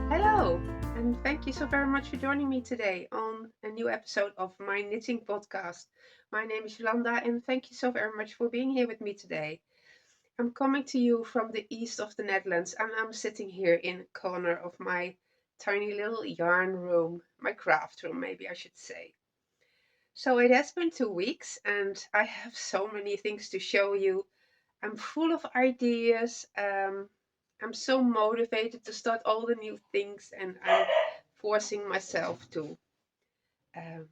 Hello, and thank you so very much for joining me today on a new episode of my knitting podcast. My name is Jolanda, and thank you so very much for being here with me today. I'm coming to you from the east of the Netherlands, and I'm sitting here in a corner of my tiny little yarn room, my craft room, maybe I should say. So it has been 2 weeks, and I have so many things to show you. I'm full of ideas. I'm so motivated to start all the new things, and I'm forcing myself to um,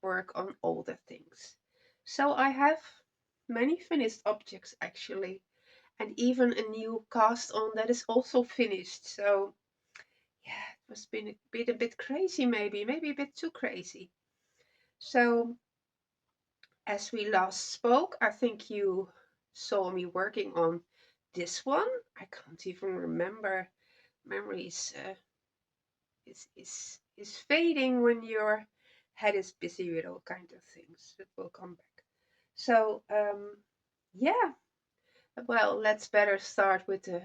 work on all the things. So I have many finished objects actually, and even a new cast on that is also finished. So yeah, it has been a bit crazy, maybe a bit too crazy. So as we last spoke, I think you saw me working on this one. I can't even remember. Memory is fading when your head is busy with all kind of things. It will come back. So yeah. Well, let's better start with the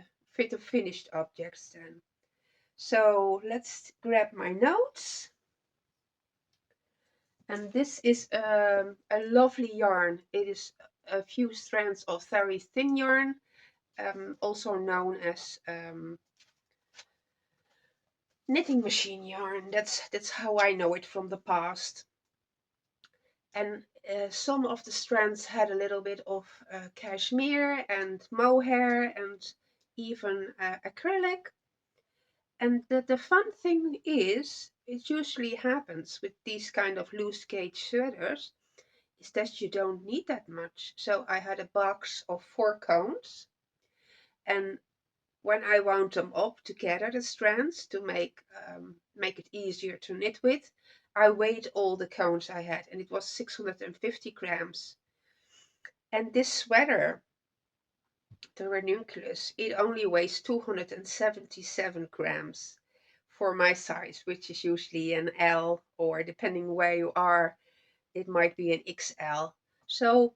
finished objects then. So let's grab my notes. And this is a lovely yarn. It is a few strands of very thin yarn, also known as knitting machine yarn. That's how I know it from the past. And some of the strands had a little bit of cashmere and mohair and even acrylic. And the fun thing is, it usually happens with these kind of loose gauge sweaters, is that you don't need that much. So I had a box of 4 cones, and when I wound them up together, the strands, to make it easier to knit with, I weighed all the cones I had, and it was 650 grams. And this sweater, the ranunculus, it only weighs 277 grams for my size, which is usually an L, or depending where you are, it might be an XL. So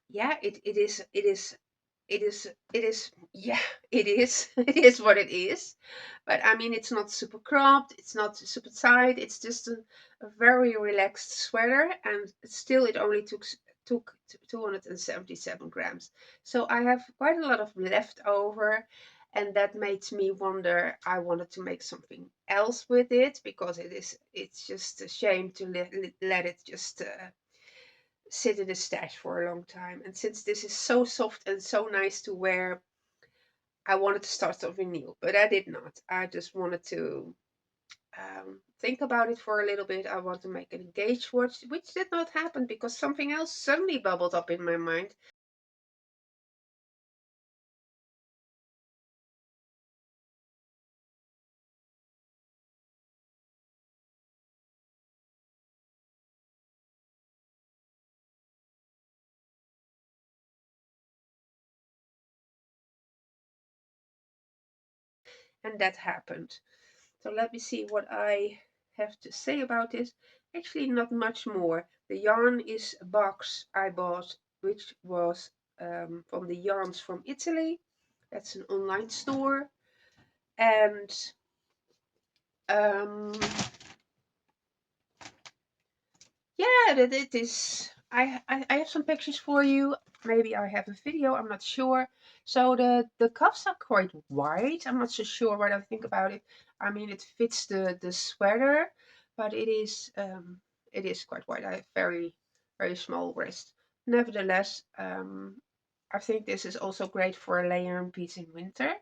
yeah, yeah, it is. It is what it is. But I mean, it's not super cropped, it's not super tight, it's just a very relaxed sweater, and still it only took 277 grams. So I have quite a lot of leftover, and that made me wonder. I wanted to make something else with it, because it's just a shame to let it just sit in a stash for a long time. And since this is so soft and so nice to wear, I wanted to start something new, but I did not. I just wanted to think about it for a little bit. I want to make an engaged watch, which did not happen because something else suddenly bubbled up in my mind. And that happened. So let me see what I have to say about this. Actually, not much more. The yarn is a box I bought, which was from the Yarns from Italy. That's an online store. And um, yeah, that it is. I have some pictures for you. Maybe I have a video. I'm not sure. So the cuffs are quite wide. I'm not so sure what I think about it. I mean, it fits the sweater, but it is quite wide. I have very small wrist. Nevertheless, I think this is also great for a layering piece in winter.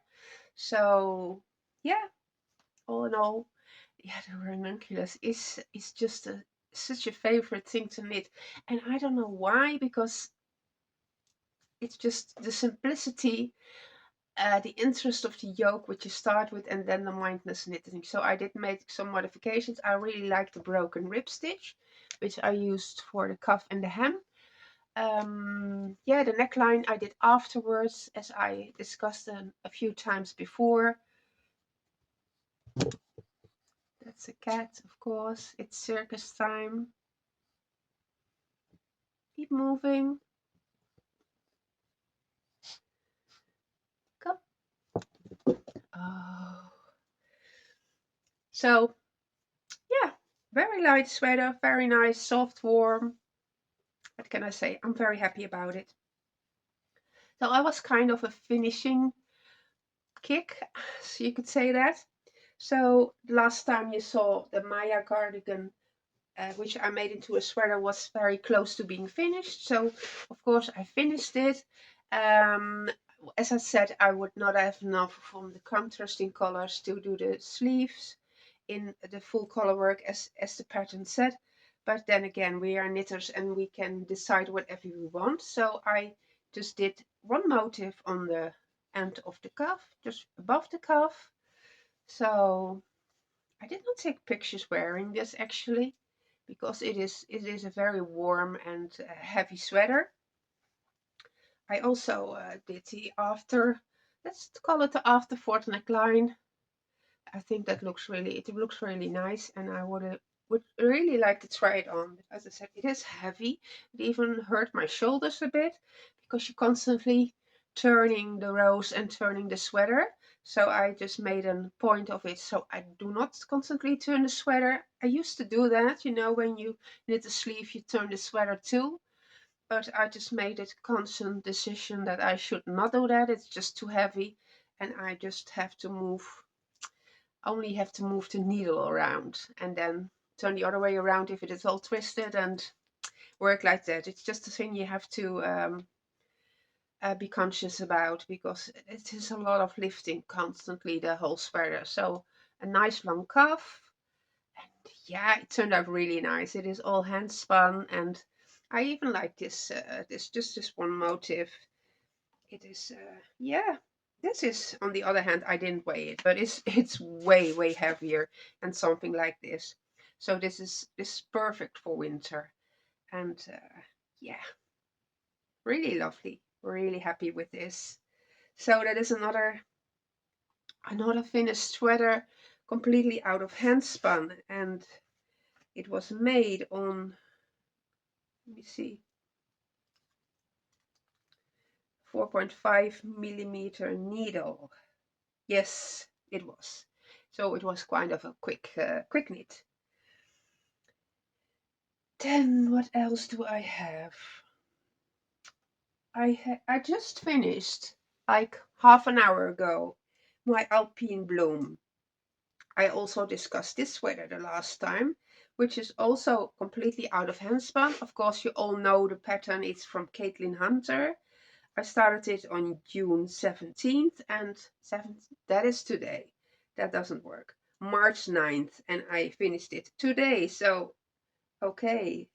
So yeah, all in all, yeah, the ranunculus is just such a favorite thing to knit, and I don't know why, because it's just the simplicity. the interest of the yoke, which you start with, and then the mindless knitting. So I did make some modifications. I really like the broken rib stitch, which I used for the cuff and the hem. Yeah, the neckline I did afterwards, as I discussed a few times before. That's a cat, of course. It's circus time. Keep moving. Come. Oh. So, yeah, very light sweater, very nice, soft, warm. What can I say? I'm very happy about it. So I was kind of a finishing kick, so you could say that. So last time you saw the Maya cardigan, which I made into a sweater, was very close to being finished. So of course I finished it. Um, as I said, I would not have enough from the contrasting colors to do the sleeves in the full color work as the pattern said. But then again, we are knitters and we can decide whatever we want. So I just did one motif on the end of the cuff, just above the cuff. So I did not take pictures wearing this actually, because it is a very warm and heavy sweater. I also did the after, let's call it the after fourth neckline. I think that it looks really nice, and I would really like to try it on. But as I said, it is heavy. It even hurt my shoulders a bit because you're constantly turning the rows and turning the sweater. So I just made a point of it. So I do not constantly turn the sweater. I used to do that, when you knit the sleeve, you turn the sweater too. But I just made it a constant decision that I should not do that. It's just too heavy, and I just only have to move the needle around and then turn the other way around if it is all twisted and work like that. It's just a thing you have to be conscious about, because it is a lot of lifting constantly, the whole sweater. So a nice long cuff, and yeah, it turned out really nice. It is all hand spun, and I even like this one motif. It is, yeah. This is, on the other hand, I didn't weigh it, but it's way heavier than something like this. So this is perfect for winter, and yeah, really lovely. Really happy with this. So that is another finished sweater, completely out of hand spun, and it was made on, let me see, 4.5 millimeter needle. Yes, it was. So it was kind of a quick knit. Then what else do I have? I just finished, like half an hour ago, my Alpine Bloom. I also discussed this sweater the last time, which is also completely out of handspun. Of course, you all know the pattern. It's from Caitlin Hunter. I started it on June 17th, and 7th, that is today. That doesn't work. March 9th, and I finished it today. So, okay,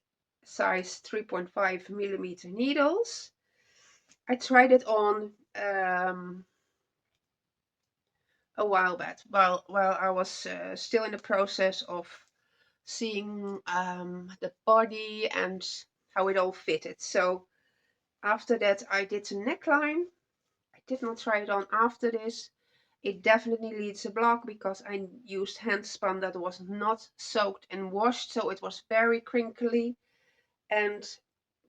size 3.5 millimeter needles. I tried it on a while back, while I was still in the process of seeing the body and how it all fitted. So after that, I did the neckline. I did not try it on after this. It definitely leaves a block because I used hand spun that was not soaked and washed, so it was very crinkly. And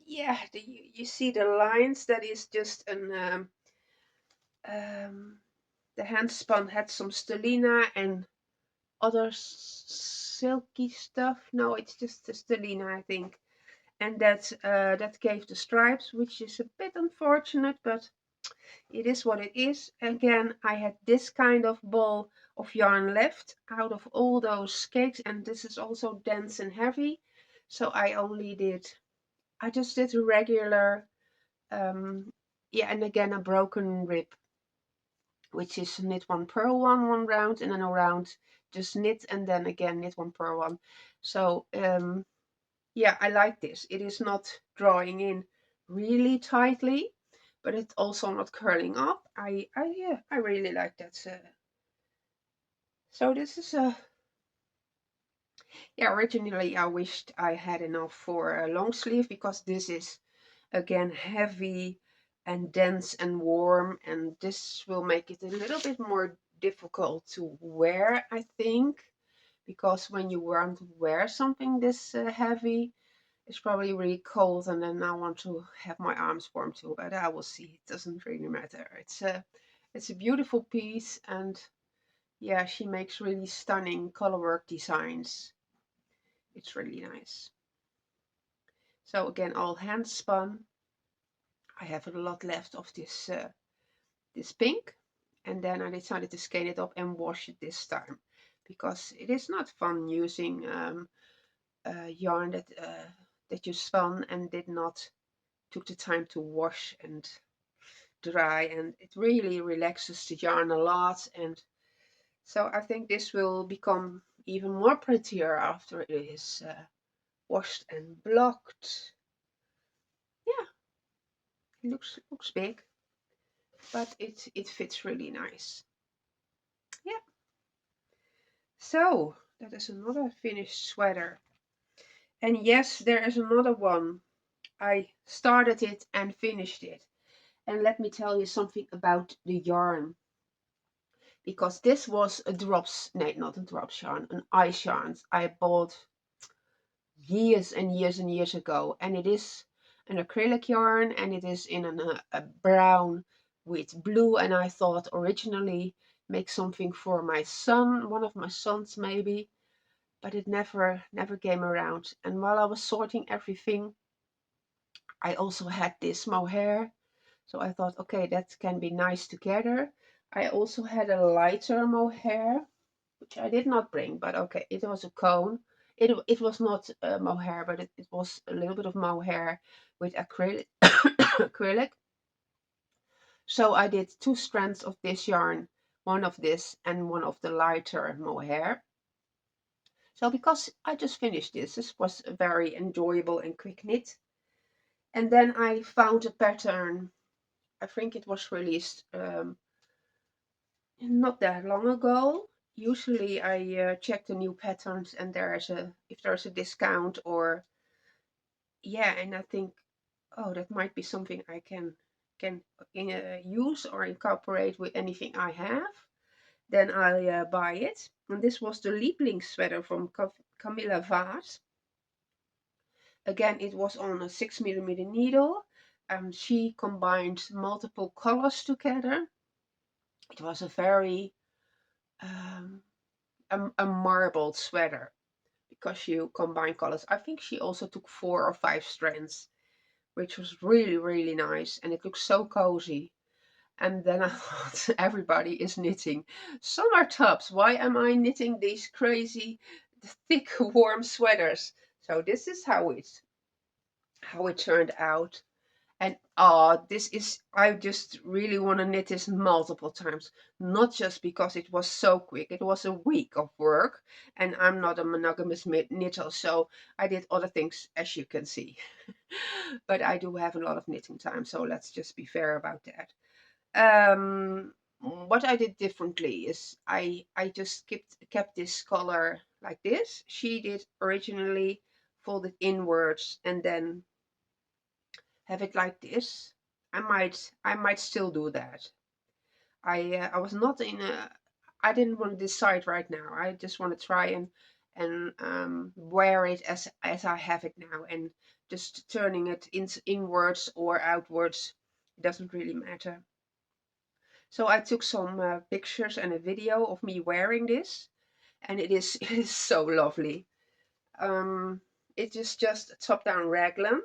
yeah, you see the lines. That is just um, the hand spun had some stellina and other silky stuff. No, it's just the stellina, I think. And that gave the stripes, which is a bit unfortunate, but it is what it is. Again, I had this kind of ball of yarn left out of all those cakes, and this is also dense and heavy. So I just did a regular, yeah, and again a broken rib, which is knit one, purl one round, and then a round just knit, and then again knit one, purl one. So yeah, I like this. It is not drawing in really tightly, but it's also not curling up. Yeah, I really like that. So this is a yeah. Originally, I wished I had enough for a long sleeve because this is again heavy and dense and warm, and this will make it a little bit more difficult to wear, I think, because when you want to wear something this heavy, it's probably really cold, and then I want to have my arms warm too. But I will see. It doesn't really matter. It's a beautiful piece, and yeah, she makes really stunning colorwork designs. It's really nice. So again, all hand spun. I have a lot left of this pink, and then I decided to skein it up and wash it this time because it is not fun using yarn that you spun and did not took the time to wash and dry, and it really relaxes the yarn a lot. And so I think this will become even more prettier after it is washed and blocked. Yeah, it looks big, but it fits really nice. Yeah. So that is another finished sweater. And yes, there is another one. I started it and finished it. And let me tell you something about the yarn. Because this was a drops, no, not a drops yarn, an ice yarn I bought years and years and years ago. And it is an acrylic yarn, and it is in a brown with blue. And I thought originally make something for my son, one of my sons maybe, but it never came around. And while I was sorting everything, I also had this mohair, so I thought, okay, that can be nice together. I also had a lighter mohair, which I did not bring, but okay, it was a cone. It was not mohair, but it was a little bit of mohair with acrylic. acrylic. So I did 2 strands of this yarn, one of this and one of the lighter mohair. So because I just finished this was a very enjoyable and quick knit. And then I found a pattern. I think it was released not that long ago. Usually I check the new patterns and if there's a discount, or yeah, and I think, oh, that might be something I can use or incorporate with anything I have. Then I buy it. And this was the Liebling sweater from Camilla Vaas. Again, it was on a 6mm needle. She combined multiple colors together. It was a very um, a marbled sweater because you combine colors. I think she also took 4 or 5 strands, which was really nice, and it looks so cozy. And then I thought, everybody is knitting summer tops. Why am I knitting these crazy, thick, warm sweaters? So this is how it turned out. And this is, I just really want to knit this multiple times. Not just because it was so quick. It was a week of work, and I'm not a monogamous knitter, so I did other things, as you can see. But I do have a lot of knitting time, so let's just be fair about that. What I did differently is I just kept this collar like this. She did originally folded inwards and then have it like this. I might still do that. I was not in a I didn't want to decide right now. I just want to try and wear it as I have it now, and just turning it inwards or outwards, it doesn't really matter. So I took some pictures and a video of me wearing this, and it is it is so lovely. Um, it is just a top-down raglan.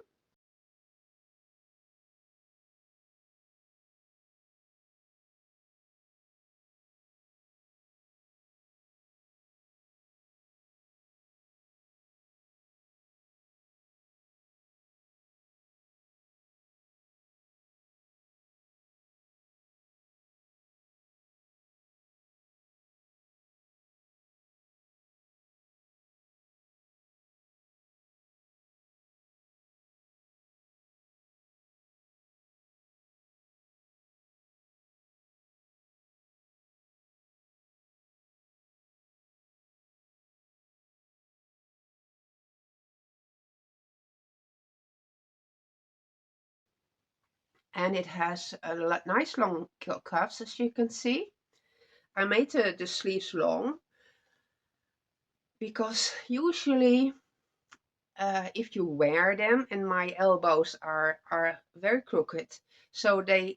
and it has a nice long cuffs, as you can see. I made the sleeves long because usually if you wear them, and my elbows are very crooked, so the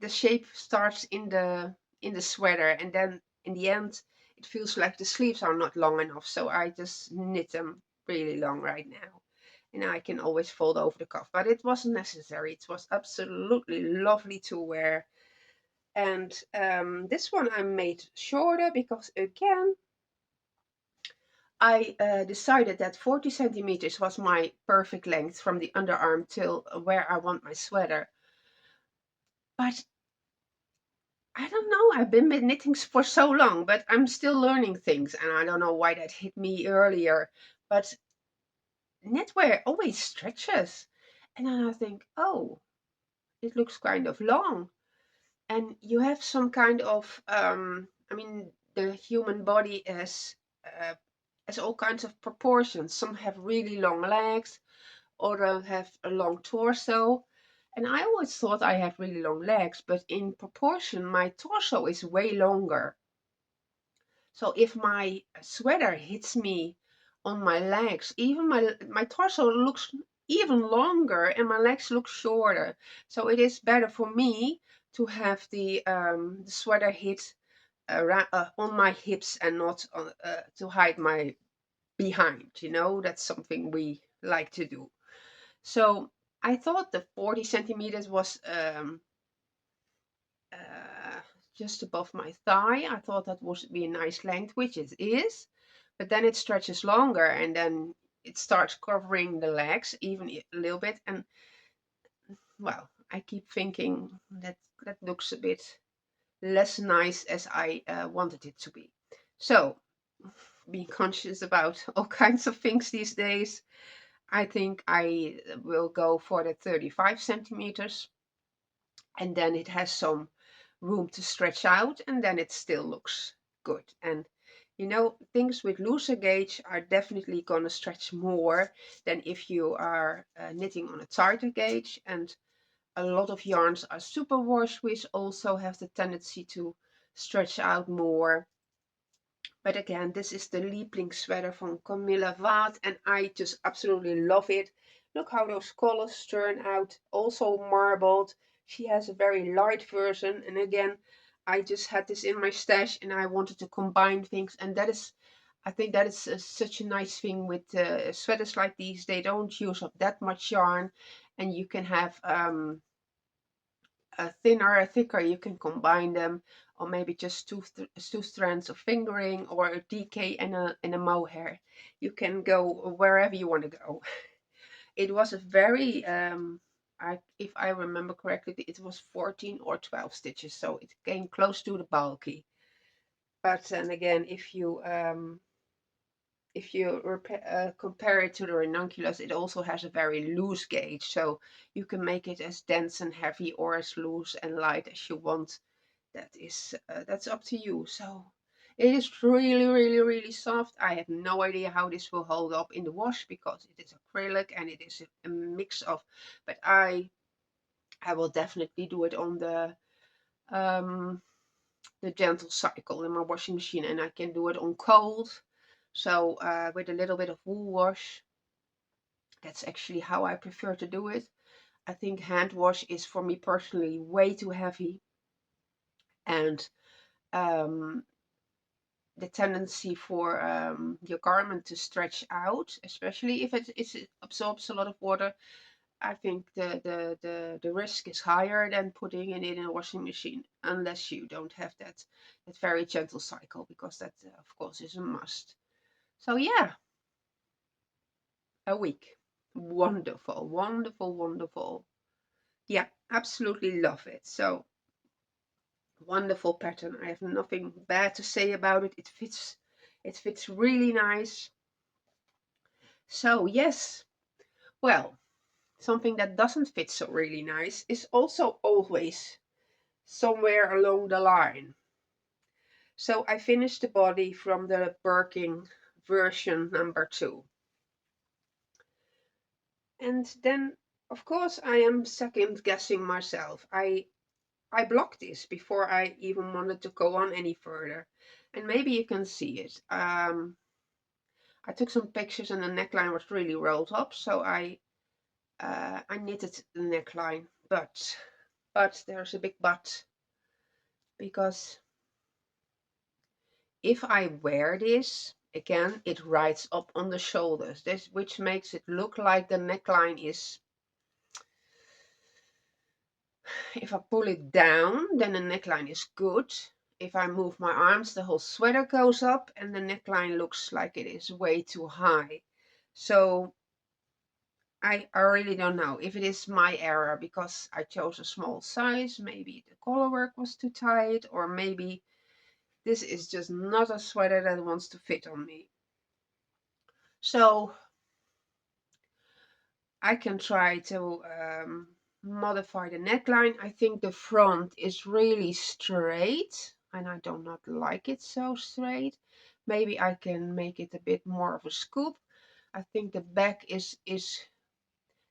shape starts in the sweater, and then in the end it feels like the sleeves are not long enough, so I just knit them really long right now, and I can always fold over the cuff, but it wasn't necessary. It was absolutely lovely to wear. And this one I made shorter because, again, I decided that 40 centimeters was my perfect length from the underarm till where I want my sweater. But I don't know, I've been with knitting for so long, but I'm still learning things, and I don't know why that hit me earlier. But knitwear always stretches. And then I think, oh, it looks kind of long. And you have some kind of, I mean, the human body has all kinds of proportions. Some have really long legs, others have a long torso. And I always thought I had really long legs, but in proportion, my torso is way longer. So if my sweater hits me on my legs, even my torso looks even longer and my legs look shorter. So it is better for me to have the sweater hit on my hips and not to hide my behind. That's something we like to do. So I thought the 40 centimeters was uh, just above my thigh. I thought that would be a nice length, which it is, but then it stretches longer, and then it starts covering the legs even a little bit. And well, I keep thinking that looks a bit less nice as I wanted it to be. So, being conscious about all kinds of things these days, I think I will go for the 35 centimeters, and then it has some room to stretch out, and then it still looks good. And things with looser gauge are definitely going to stretch more than if you are knitting on a tighter gauge. And a lot of yarns are superwash, which also have the tendency to stretch out more. But again, this is the Liebling sweater from Camilla Vaat, and I just absolutely love it. Look how those colors turn out, also marbled. She has a very light version, and again, I just had this in my stash and I wanted to combine things, and I think that is such a nice thing with sweaters like these. They don't use up that much yarn, and you can have a thinner, a thicker, you can combine them, or maybe just two strands of fingering, or a DK and a mohair. You can go wherever you want to go. It was a very, if I remember correctly, it was 14 or 12 stitches, so it came close to the bulky. But then again, if you compare it to the ranunculus, it also has a very loose gauge, so you can make it as dense and heavy or as loose and light as you want. That's up to you. So it is really, really, really soft. I have no idea how this will hold up in the wash because it is acrylic and it is a mix of. But I will definitely do it on the gentle cycle in my washing machine, and I can do it on cold. So with a little bit of wool wash, that's actually how I prefer to do it. I think hand wash is for me personally way too heavy, and um, the tendency for your garment to stretch out, especially if it absorbs a lot of water, I think the risk is higher than putting it in a washing machine, unless you don't have that very gentle cycle, because that of course is a must. So yeah, a week. Wonderful, wonderful, wonderful. Yeah, absolutely love it. So wonderful pattern. I have nothing bad to say about it. It fits really nice. So yes, well, something that doesn't fit so really nice is also always somewhere along the line. So I finished the body from the Birkin version number 2. And then Of course, I am second guessing myself. I blocked this before I even wanted to go on any further. And maybe you can see it. I took some pictures and the neckline was really rolled up, so I knitted the neckline. But there's a big but, because if I wear this, again, it rides up on the shoulders, this, which makes it look like the neckline is, if I pull it down, then the neckline is good. If I move my arms, the whole sweater goes up and the neckline looks like it is way too high. So I really don't know if it is my error because I chose a small size. Maybe the collar work was too tight, or maybe this is just not a sweater that wants to fit on me. So I can try to modify the neckline. I think the front is really straight and I do not like it so straight. Maybe I can make it a bit more of a scoop. I think the back is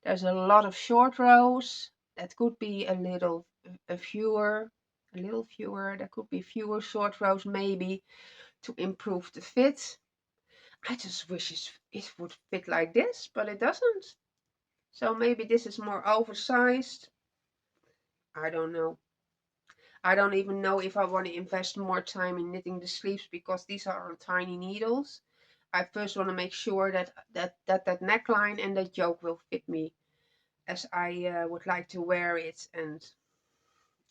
there's a lot of short rows. That could be a little fewer, There could be fewer short rows maybe to improve the fit. I just wish it would fit like this, but it doesn't. So maybe this is more oversized. I don't know. I don't even know if I want to invest more time in knitting the sleeves because these are tiny needles. I first want to make sure that neckline and that yoke will fit me as I would like to wear it, and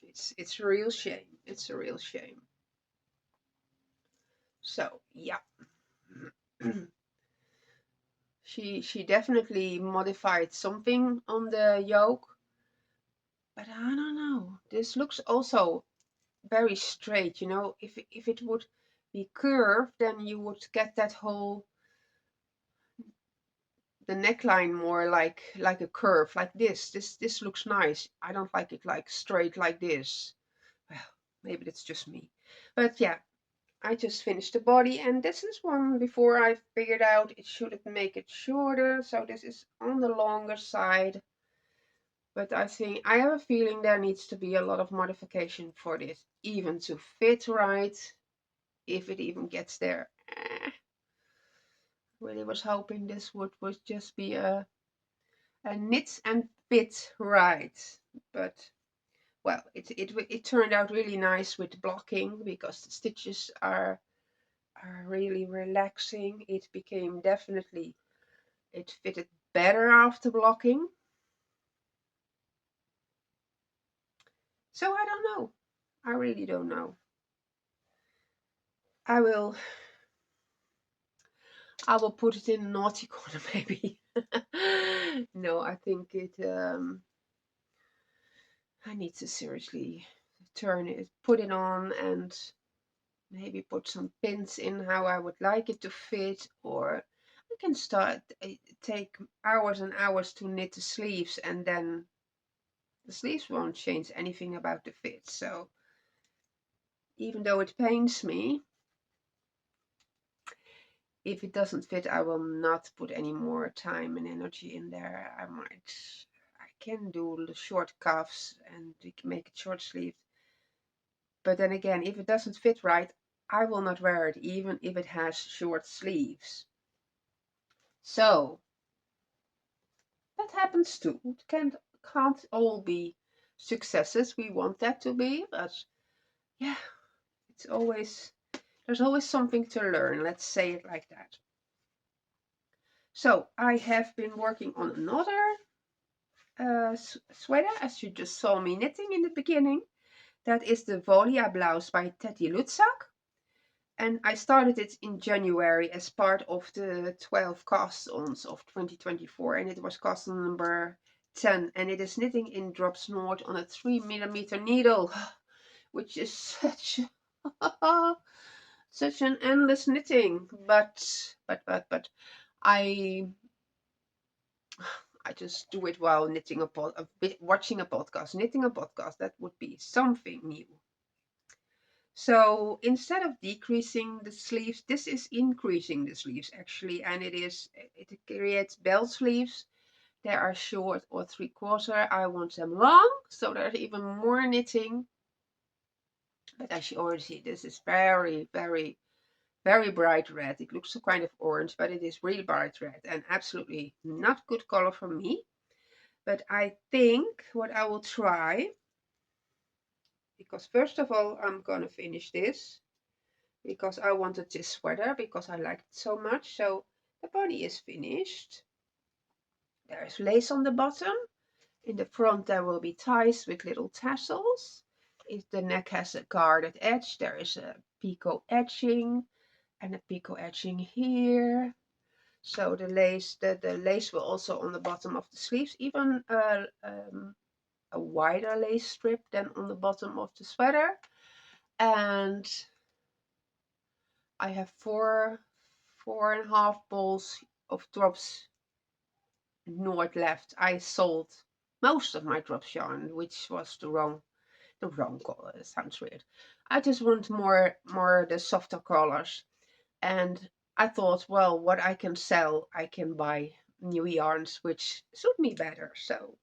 it's a real shame. It's a real shame. So yeah, she definitely modified something on the yoke, but I don't know. This looks also very straight, if it would be curved, then you would get that whole the neckline more like a curve, like this looks nice. I don't like it like straight like this. Well, maybe that's just me, but yeah, I just finished the body, and this is one before I figured out it shouldn't make it shorter, so this is on the longer side. But I think I have a feeling there needs to be a lot of modification for this even to fit right, if it even gets there. Really was hoping this would just be a knit and fit right, but well, it turned out really nice with blocking because the stitches are really relaxing. It became definitely, it fitted better after blocking. So I don't know. I really don't know. I will I will put it in a naughty corner maybe. No, I think I need to seriously put it on, and maybe put some pins in how I would like it to fit, or I can start take hours and hours to knit the sleeves, and then the sleeves won't change anything about the fit. So even though it pains me, if it doesn't fit, I will not put any more time and energy in there. I can do the short cuffs and make it short sleeved. But then again, if it doesn't fit right, I will not wear it, even if it has short sleeves. So that happens too. It can't all be successes. We want that to be, but yeah, there's always something to learn. Let's say it like that. So I have been working on another sweater, as you just saw me knitting in the beginning. That is the Volia blouse by Teddy Lutzak. And I started it in January as part of the 12 cast-ons of 2024, and it was cast on number 10, and it is knitting in drop snort on a 3mm needle, which is such an endless knitting. But I just do it while watching a podcast. Knitting a podcast, that would be something new. So instead of decreasing the sleeves, this is increasing the sleeves actually, and it creates bell sleeves They are short or 3/4. I want them long, so there's even more knitting. But as you already see, this is very, very, very bright red. It looks kind of orange, but it is really bright red and absolutely not good color for me. But I think what I will try, because first of all, I'm gonna finish this because I wanted this sweater because I liked it so much. So the body is finished. There's lace on the bottom. In the front there will be ties with little tassels. If the neck has a guarded edge, there is a picot edging and a picot edging here. So the lace will also on the bottom of the sleeves, even a wider lace strip than on the bottom of the sweater. And I have four and a half balls of drops Nord left. I sold most of my drops yarn, which was the wrong color. It sounds weird. I just want more the softer colors. And I thought, well, what I can sell, I can buy new yarns which suit me better. So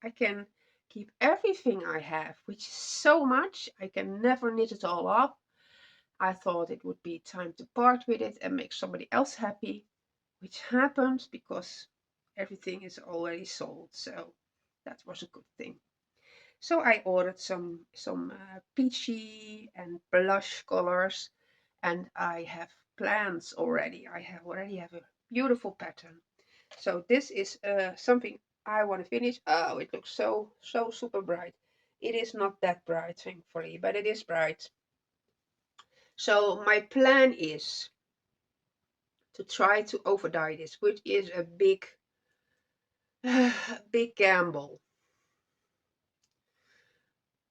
I can keep everything I have, which is so much. I can never knit it all up. I thought it would be time to part with it and make somebody else happy, which happened because everything is already sold. So that was a good thing. So I ordered some peachy and blush colors, and I have plans already. I already have a beautiful pattern. So this is something I want to finish. Oh, it looks so super bright. It is not that bright, thankfully, but it is bright. So my plan is to try to over dye this, which is a big big gamble.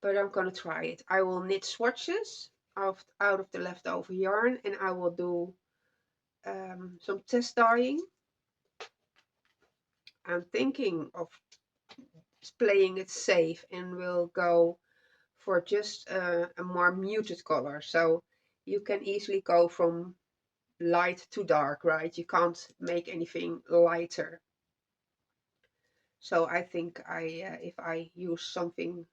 But I'm gonna try it. I will knit swatches out of the leftover yarn, and I will do some test dyeing. I'm thinking of playing it safe and will go for just a more muted color. So you can easily go from light to dark, right? You can't make anything lighter. So I think if I use something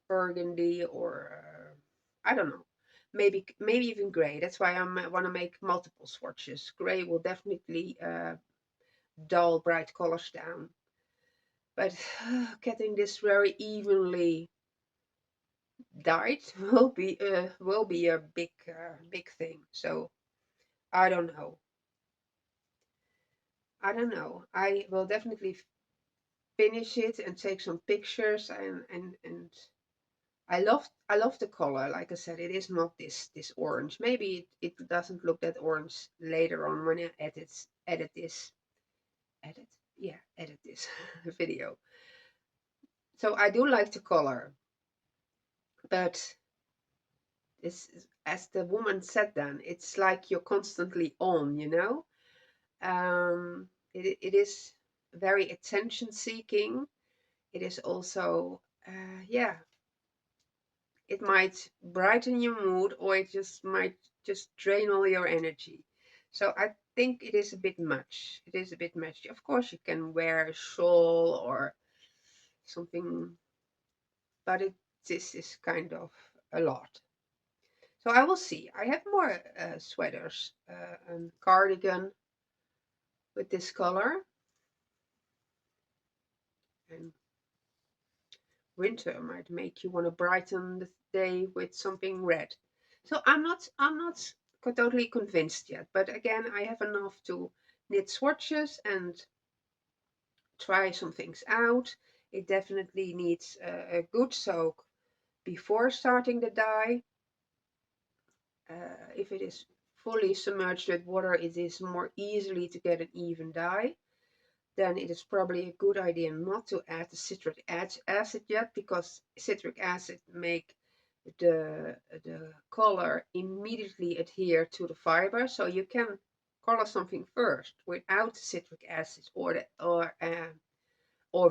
burgundy or I don't know, maybe even gray. That's why I want to make multiple swatches. Gray will definitely dull bright colors down, but getting this very evenly dyed will be a big thing. So I don't know. I don't know. I will definitely finish it and take some pictures and I love the color. Like I said, it is not this orange. Maybe it doesn't look that orange later on when I edit this edit edit this video. So I do like the color, but this is, as the woman said then, it's like you're constantly on, it is very attention seeking. It is also yeah, it might brighten your mood or it just might just drain all your energy. So I think it is a bit much. It is a bit much. Of course, you can wear a shawl or something, but this is kind of a lot. So I will see. I have more sweaters, and cardigan with this color, and winter might make you want to brighten the day with something red. So I'm not totally convinced yet, but again, I have enough to knit swatches and try some things out. It definitely needs a good soak before starting the dye. If it is fully submerged with water, it is more easily to get an even dye. Then it is probably a good idea not to add the citric acid yet, because citric acid make the color immediately adhere to the fiber. So you can color something first without citric acid or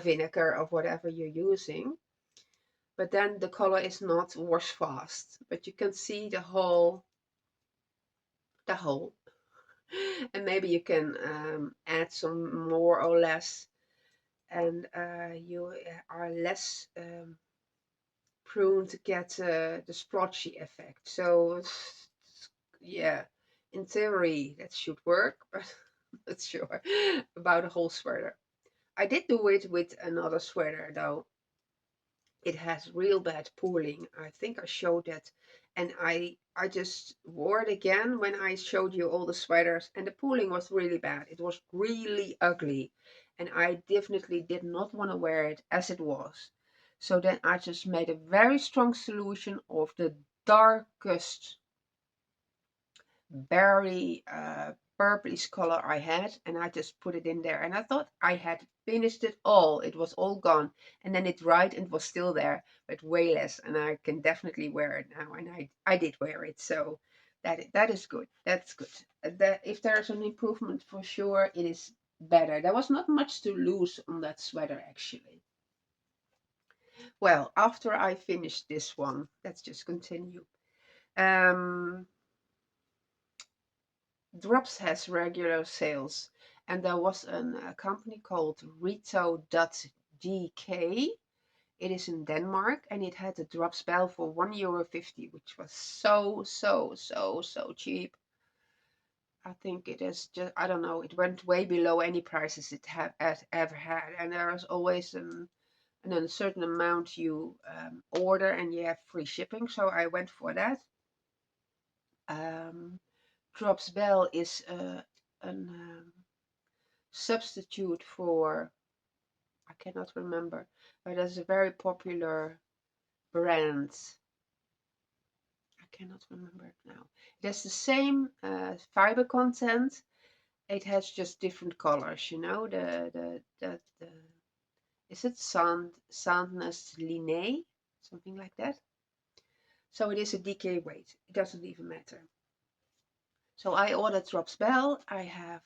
vinegar or whatever you're using. But then the color is not wash fast. But you can see the whole And maybe you can add some more or less, and you are less prone to get the splotchy effect. So yeah, in theory that should work, but I'm not sure about a whole sweater. I did do it with another sweater though. It has real bad pooling. I think I showed that, and I just wore it again when I showed you all the sweaters, and the pooling was really bad. It was really ugly, and I definitely did not want to wear it as it was. So then I just made a very strong solution of the darkest berry purplish color I had, and I just put it in there, and I thought I had finished it all. It was all gone, and then it dried and was still there, but way less, and I can definitely wear it now, and I did wear it, so that is good. That's good. If there's an improvement for sure, it is better. There was not much to lose on that sweater actually. Well, after I finished this one, let's just continue. um Drops has regular sales, and there was a company called Rito.dk. It is in Denmark, and it had a drop spell for €1.50, which was so cheap. I think it is just, I don't know, it went way below any prices it have ever had, and there is always an uncertain amount you order, and you have free shipping, so I went for that. Um, Drops Bell is an substitute for, I cannot remember, but there's a very popular brand. I cannot remember it now. It has the same fiber content. It has just different colors. You know, the is it Sandness Linné, something like that. So it is a DK weight. It doesn't even matter. So I ordered Drops Bell. I have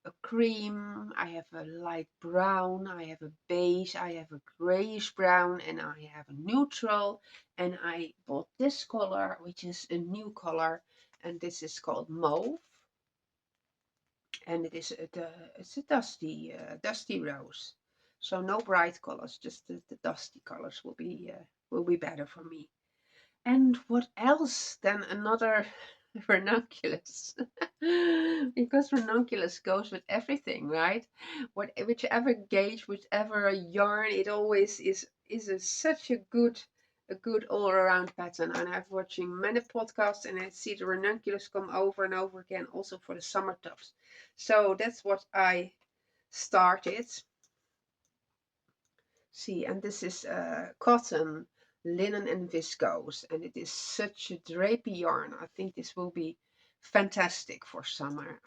a cream, I have a light brown, I have a beige, I have a grayish brown, and I have a neutral. And I bought this color, which is a new color, and this is called mauve. And it is it's a dusty rose. So no bright colors, just the dusty colors will be better for me. And what else than another ranunculus? Because ranunculus goes with everything, right? Whichever gauge, whichever yarn, it always is such a good all around pattern. And I've watching many podcasts, and I see the ranunculus come over and over again, also for the summer tops. So that's what I started. See, and this is cotton, linen, and viscose, and it is such a drapey yarn. I think this will be fantastic for summer.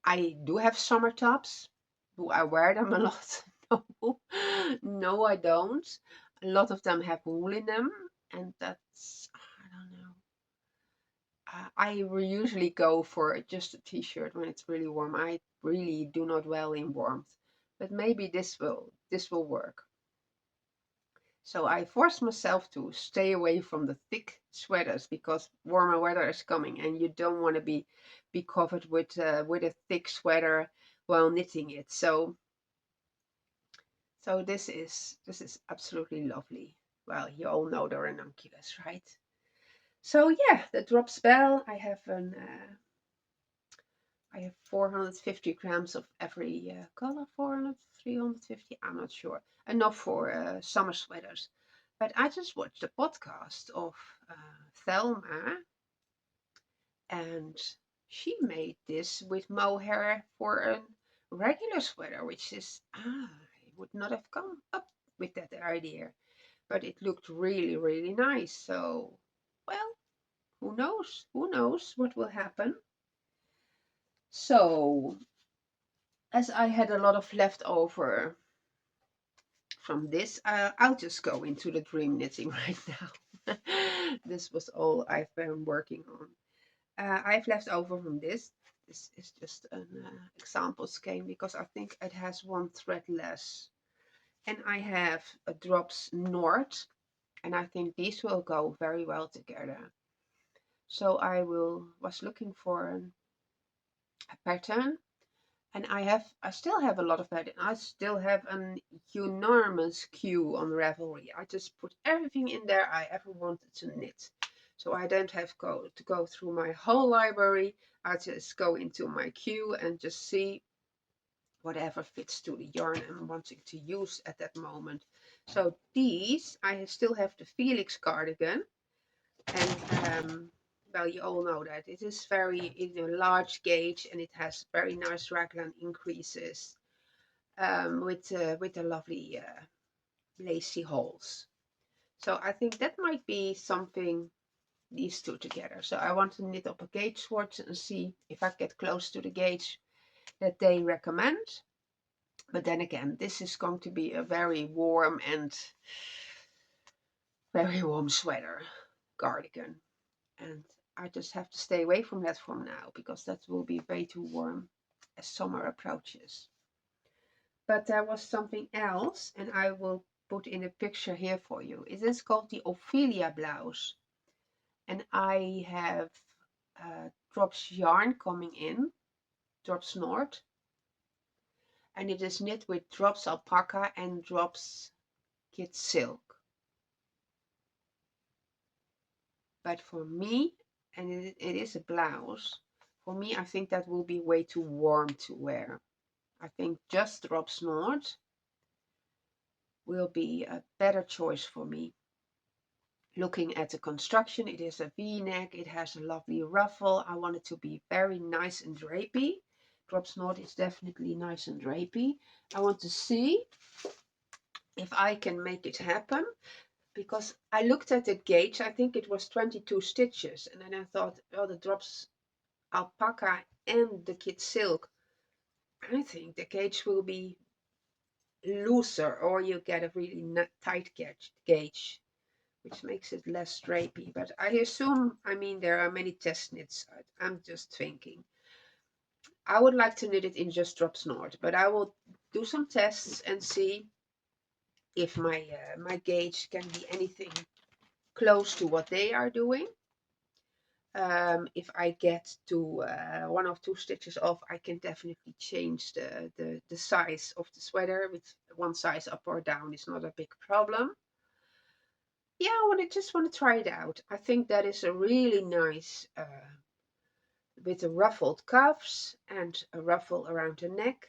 I do have summer tops. Do I wear them a lot? No, no, I don't. A lot of them have wool in them, and that's, I don't know. I usually go for just a t-shirt when it's really warm. I really do not well in warmth, but maybe this will work. So I forced myself to stay away from the thick sweaters because warmer weather is coming, and you don't want to be covered with a thick sweater while knitting it. So this is absolutely lovely. Well, you all know the ranunculus, right? So yeah, the drop spell. I have 450 grams of every color, 400, 350, I'm not sure. Enough for summer sweaters. But I just watched a podcast of Thelma, and she made this with mohair for a regular sweater, which is, I would not have come up with that idea. But it looked really, really nice. So, well, who knows? Who knows what will happen? So, as I had a lot of leftover from this, I'll just go into the dream knitting right now. This was all I've been working on. I've left over from this. This is just an example skein because I think it has one thread less. And I have a drops North, and I think these will go very well together. So I was looking for a pattern, and I still have a lot of pattern. I still have an enormous queue on Ravelry. I just put everything in there I ever wanted to knit. So I don't have to go through my whole library. I just go into my queue and just see whatever fits to the yarn I'm wanting to use at that moment. So these, I still have the Felix cardigan, and well, you all know that it is very large gauge, and it has very nice raglan increases with the lovely lacy holes. So I think that might be something, these two together. So I want to knit up a gauge swatch and see if I get close to the gauge that they recommend. But then again, this is going to be a very warm sweater cardigan. And I just have to stay away from that from now, because that will be way too warm as summer approaches. But there was something else, and I will put in a picture here for you. It is called the Ophelia blouse. And I have drops yarn coming in, drops Nord. And it is knit with drops alpaca and drops kid silk. But for me, and it is a blouse, for me I think that will be way too warm to wear. I think just drops Nord will be a better choice for me. Looking at the construction, it is a V-neck, it has a lovely ruffle. I want it to be very nice and drapey. Drops Nord is definitely nice and drapey. I want to see if I can make it happen, because I looked at the gauge. I think it was 22 stitches, and then I thought, well, the drops alpaca and the kid silk, I think the gauge will be looser, or you get a really tight gauge, which makes it less drapey. But I assume, I mean, there are many test knits. I'm just thinking. I would like to knit it in just drops Nord, but I will do some tests and see if my gauge can be anything close to what they are doing. If I get to 1 or 2 stitches off, I can definitely change the size of the sweater. With one size up or down is not a big problem. Yeah, just want to try it out. I think that is a really nice, with the ruffled cuffs and a ruffle around the neck.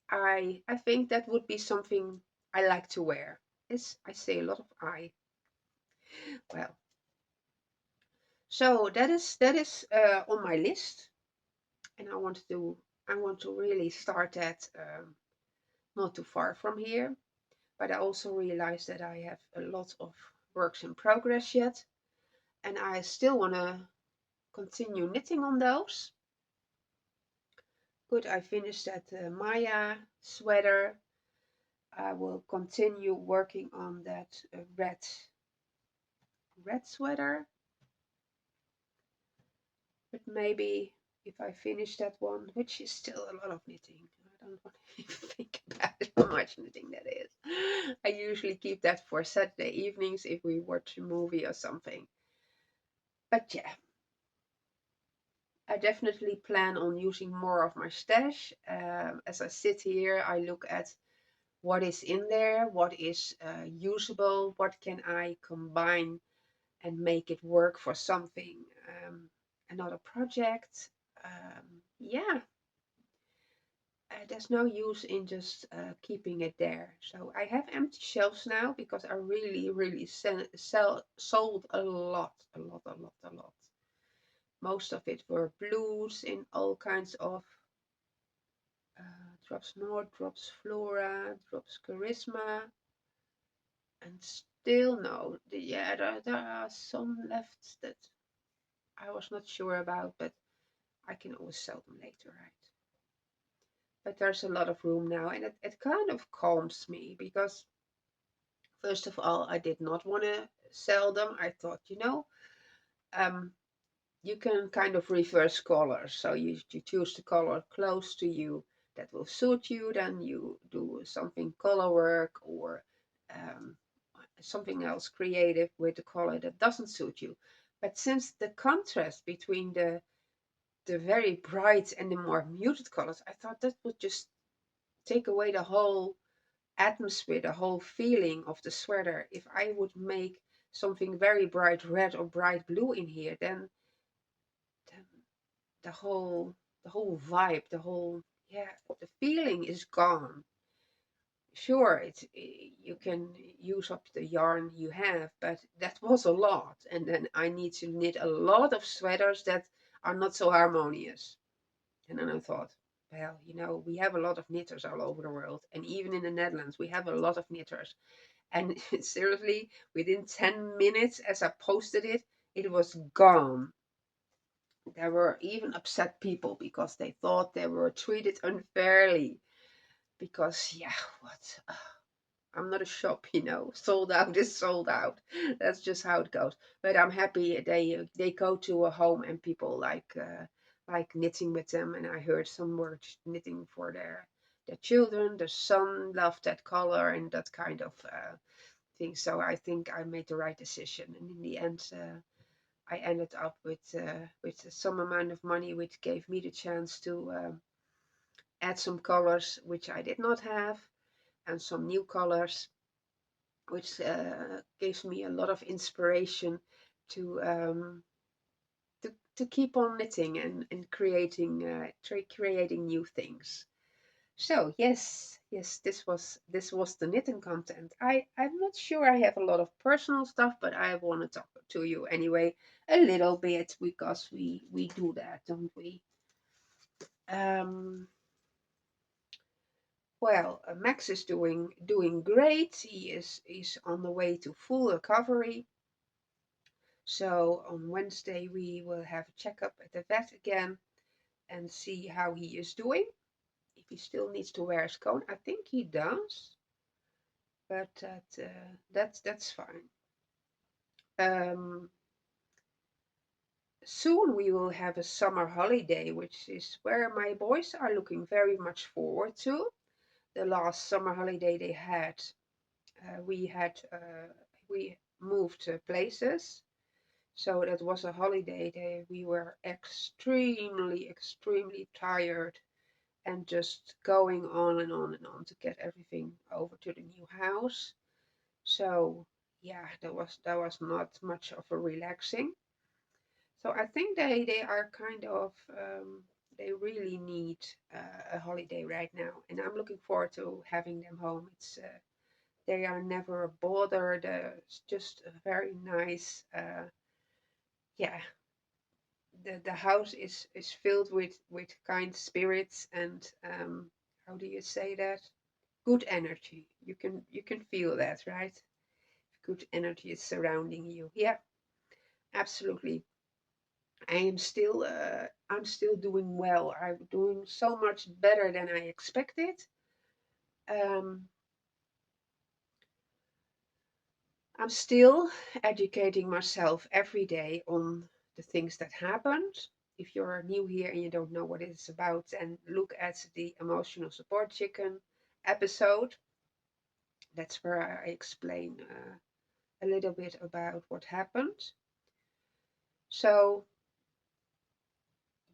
I think that would be something I like to wear. Yes, I say a lot of I. Well, so that is on my list, and I want to really start that not too far from here. But I also realize that I have a lot of works in progress yet, and I still want to continue knitting on those. Good, I finished that Maya sweater. I will continue working on that red sweater. But maybe if I finish that one, which is still a lot of knitting, I don't want to even think about how much knitting that is. I usually keep that for Saturday evenings if we watch a movie or something. But yeah, I definitely plan on using more of my stash. As I sit here, I look at what is in there, what is usable, what can I combine and make it work for something, another project. Yeah, there's no use in just keeping it there. So I have empty shelves now because I really sold a lot, a lot, a lot, a lot. Most of it were blues in all kinds of drops Nord, drops Flora, drops Charisma, and still no. Yeah, there are some left that I was not sure about, but I can always sell them later, right? But there's a lot of room now, and it kind of calms me, because first of all, I did not want to sell them. I thought, um, you can kind of reverse colors. So you choose the color close to you that will suit you, then you do something color work, or something else creative with the color that doesn't suit you. But since the contrast between the very bright and the more muted colors, I thought that would just take away the whole atmosphere, the whole feeling of the sweater. If I would make something very bright red or bright blue in here, then the whole vibe, the whole, yeah, the feeling is gone. Sure, you can use up the yarn you have, but that was a lot, and then I need to knit a lot of sweaters that are not so harmonious. And then I thought, well, we have a lot of knitters all over the world, and even in the Netherlands, we have a lot of knitters. And seriously, within 10 minutes, as I posted it, it was gone. There were even upset people because they thought they were treated unfairly. Because, yeah, what? I'm not a shop, Sold out is sold out. That's just how it goes. But I'm happy they go to a home and people like knitting with them. And I heard some were knitting for their children. The son loved that color and that kind of thing. So I think I made the right decision. And in the end, I ended up with some amount of money, which gave me the chance to add some colors which I did not have, and some new colors, which gives me a lot of inspiration to um, to keep on knitting and creating creating new things. So yes, this was the knitting content. I'm not sure I have a lot of personal stuff, but I want to talk to you anyway a little bit because we do that, don't we? Um, well, Max is doing great. He's on the way to full recovery. So on Wednesday we will have a checkup at the vet again and see how he is doing. If he still needs to wear his cone, I think he does, but that's fine. Um, Soon we will have a summer holiday, which is where my boys are looking very much forward to. The last summer holiday they had, we moved places. So that was a holiday day. We were extremely, extremely tired and just going on and on and on to get everything over to the new house. So yeah, that was not much of a relaxing. So I think they are kind of they really need a holiday right now, and I'm looking forward to having them home. They are never bothered. It's just a very nice. Yeah, the house is filled with kind spirits and how do you say that? Good energy. You can feel that, right? Good energy is surrounding you. Yeah, absolutely. I'm still doing well. I'm doing so much better than I expected. Um, I'm still educating myself every day on the things that happened. If you're new here and you don't know what it's about, then look at the Emotional Support Chicken episode. That's where I explain a little bit about what happened. So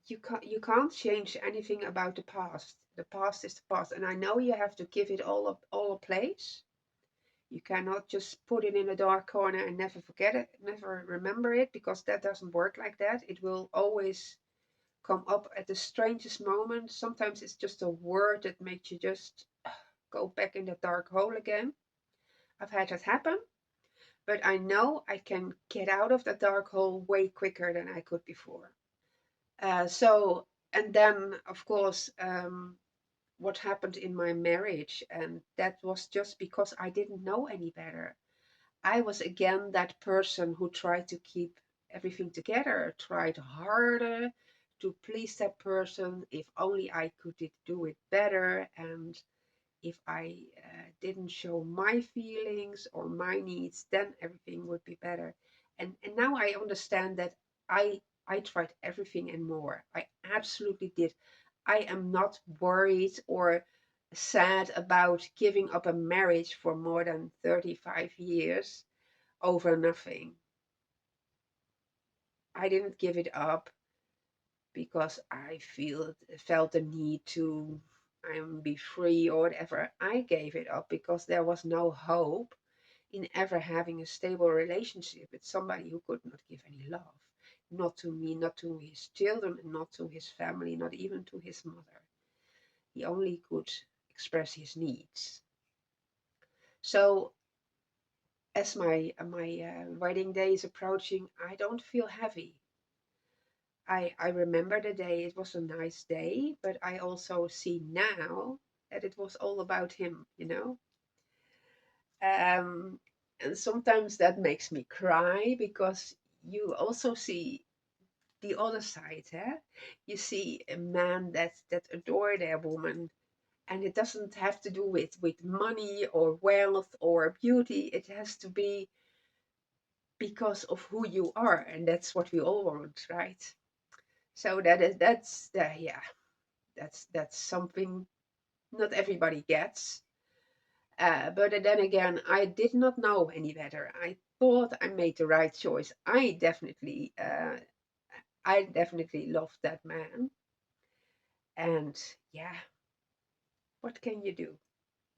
you can't change anything about the past. The past is the past, and I know you have to give it all a place. You cannot just put it in a dark corner and never forget it, never remember it, because that doesn't work like that. It will always come up at the strangest moment. Sometimes it's just a word that makes you just go back in the dark hole again. I've had that happen, but I know I can get out of that dark hole way quicker than I could before. And then, of course, what happened in my marriage, and that was just because I didn't know any better. I was again that person who tried to keep everything together, tried harder to please that person. If only I could do it better, and if I didn't show my feelings or my needs, then everything would be better. And now I understand that I tried everything and more. I absolutely did. I am not worried or sad about giving up a marriage for more than 35 years over nothing. I didn't give it up because felt the need to be free or whatever. I gave it up because there was no hope in ever having a stable relationship with somebody who could not give any love. Not to me, not to his children, and not to his family, not even to his mother. He only could express his needs. So as my wedding day is approaching, I don't feel heavy. I remember the day, it was a nice day, but I also see now that it was all about him. Um, and sometimes that makes me cry because you also see the other side, eh? You see a man that adore their woman, and it doesn't have to do with money or wealth or beauty. It has to be because of who you are, and that's what we all want, right? So yeah, that's something not everybody gets. But then again, I did not know any better. I thought I made the right choice. I definitely loved that man. And yeah, what can you do?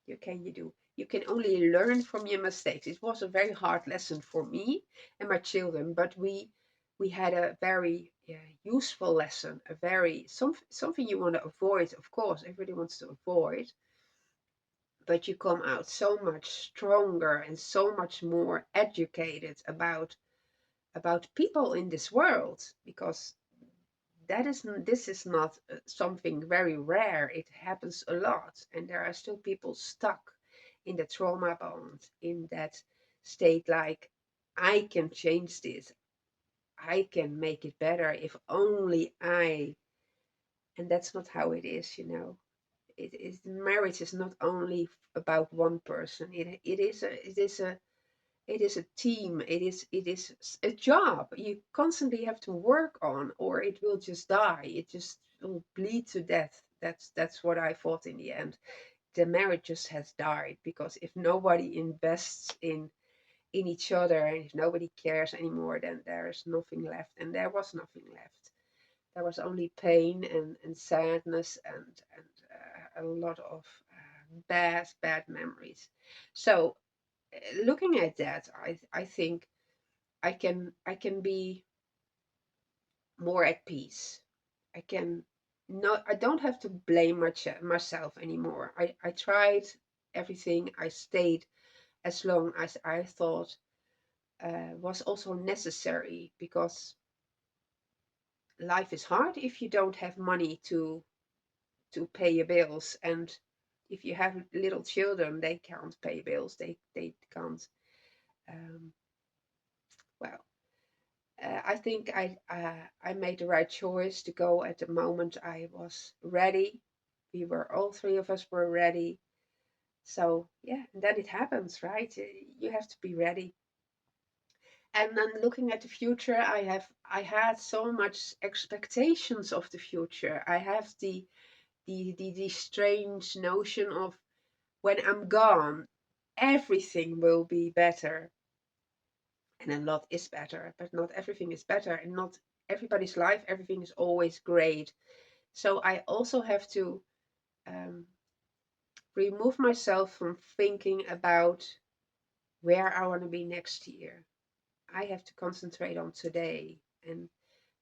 You can only learn from your mistakes. It was a very hard lesson for me and my children, but we had a very useful lesson, a very something you want to avoid. Of course, everybody wants to avoid, but you come out so much stronger and so much more educated about people in this world, because this is not something very rare. It happens a lot, and there are still people stuck in the trauma bond, in that state, like, I can change this, I can make it better if only I. And that's not how it is. It is, marriage is not only about one person. It is a team. It is a job you constantly have to work on, or it will just die. It just will bleed to death. That's what I thought in the end. The marriage just has died because if nobody invests in each other, and if nobody cares anymore, then there's nothing left. And there was nothing left. There was only pain and sadness and a lot of bad memories. So looking at that, I think I can be more at peace. I can not I don't have to blame myself anymore. I tried everything. I stayed as long as I thought was also necessary, because life is hard if you don't have money to pay your bills. And if you have little children, they can't pay bills. They can't. Um, well, I think I made the right choice to go at the moment I was ready. All three of us were ready. So yeah, and then it happens, right? You have to be ready. And then looking at the future, I had so much expectations of the future. I have the strange notion of, when I'm gone, everything will be better. And a lot is better, but not everything is better, and not everybody's life, everything is always great. So I also have to um, remove myself from thinking about where I want to be next year. I have to concentrate on today and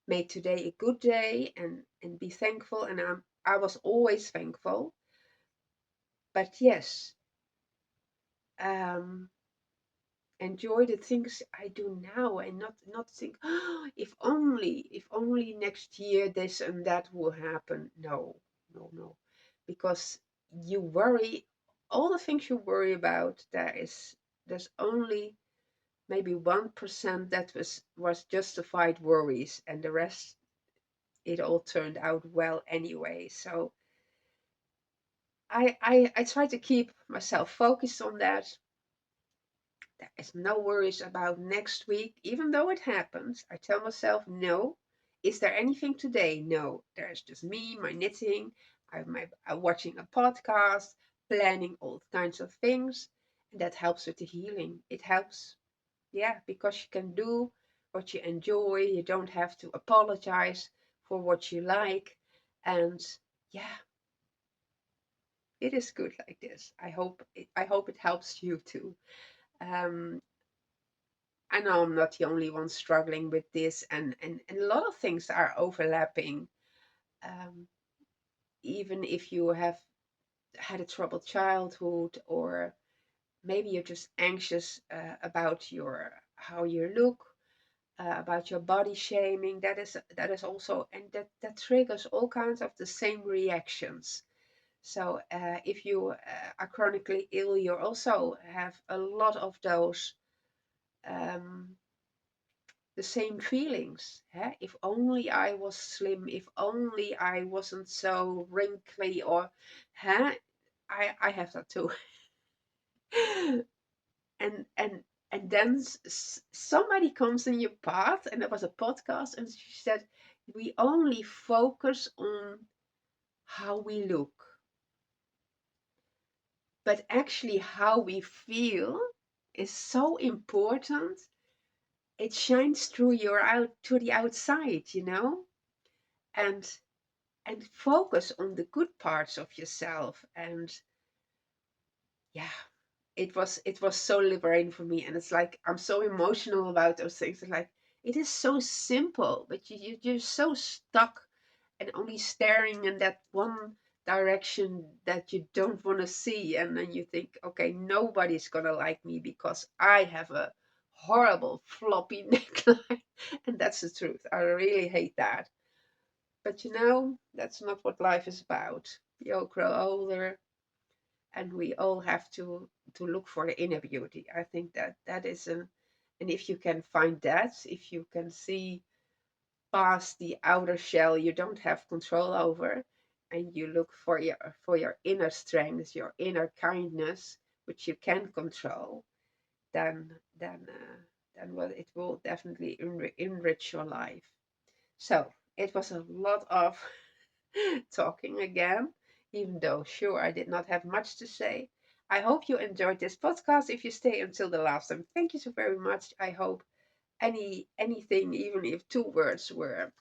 make today a good day, and be thankful. And I was always thankful. But yes, um, enjoy the things I do now, and not think, oh, if only next year this and that will happen. No, no, no, because you worry all the things you worry about. There's only maybe 1% that was justified worries, and the rest, it all turned out well anyway. So I try to keep myself focused on that. There is no worries about next week, even though it happens. I tell myself, no. Is there anything today? No. There's just me, my knitting, I'm watching a podcast, planning all kinds of things. And that helps with the healing. It helps, yeah, because you can do what you enjoy. You don't have to apologize for what you like. And yeah, it is good like this. I hope it helps you too. Um, I know I'm not the only one struggling with this, and a lot of things are overlapping. Um, Even if you have had a troubled childhood, or maybe you're just anxious about your how you look, about your body shaming. That is also, and that triggers all kinds of the same reactions. So if you are chronically ill, you also have a lot of those um, the same feelings. Huh? If only I was slim, if only I wasn't so wrinkly, or huh? I have that too. and and then somebody comes in your path, and there was a podcast, and she said we only focus on how we look, but actually how we feel is so important. It shines through your out to the outside, and focus on the good parts of yourself. And yeah, it was so liberating for me. And it's like I'm so emotional about those things. It's like it is so simple, but you're so stuck and only staring in that one direction that you don't want to see. And then you think, okay, nobody's gonna like me because I have a horrible floppy neckline. And that's the truth. I really hate that. But that's not what life is about. We all grow older, and we all have to look for the inner beauty. I think that is an and if you can find that, if you can see past the outer shell you don't have control over, and you look for your inner strength, your inner kindness, which you can control, then well, it will definitely enrich your life. So it was a lot of talking again, even though, sure, I did not have much to say. I hope you enjoyed this podcast if you stay until the last time. Thank you so very much. I hope anything, even if two words were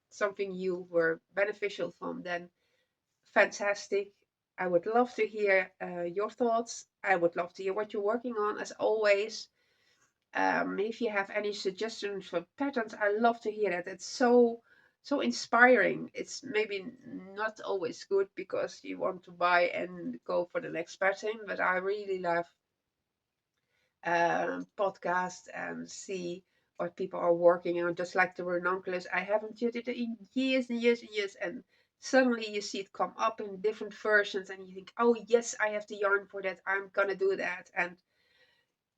something you were beneficial from, then fantastic. I would love to hear your thoughts. I would love to hear what you're working on, as always. If you have any suggestions for patterns, I love to hear that. It's so inspiring. It's maybe not always good because you want to buy and go for the next pattern, but I really love podcasts and see what people are working on. Just like the ranunculus, I haven't used it in years and years and years, and suddenly you see it come up in different versions, and you think, oh yes, I have the yarn for that. I'm gonna do that, and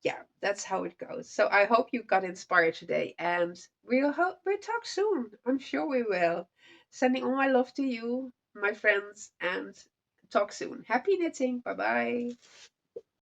yeah, that's how it goes. So I hope you got inspired today, and we'll talk soon. I'm sure we will. Sending all my love to you, my friends, and talk soon. Happy knitting. Bye bye.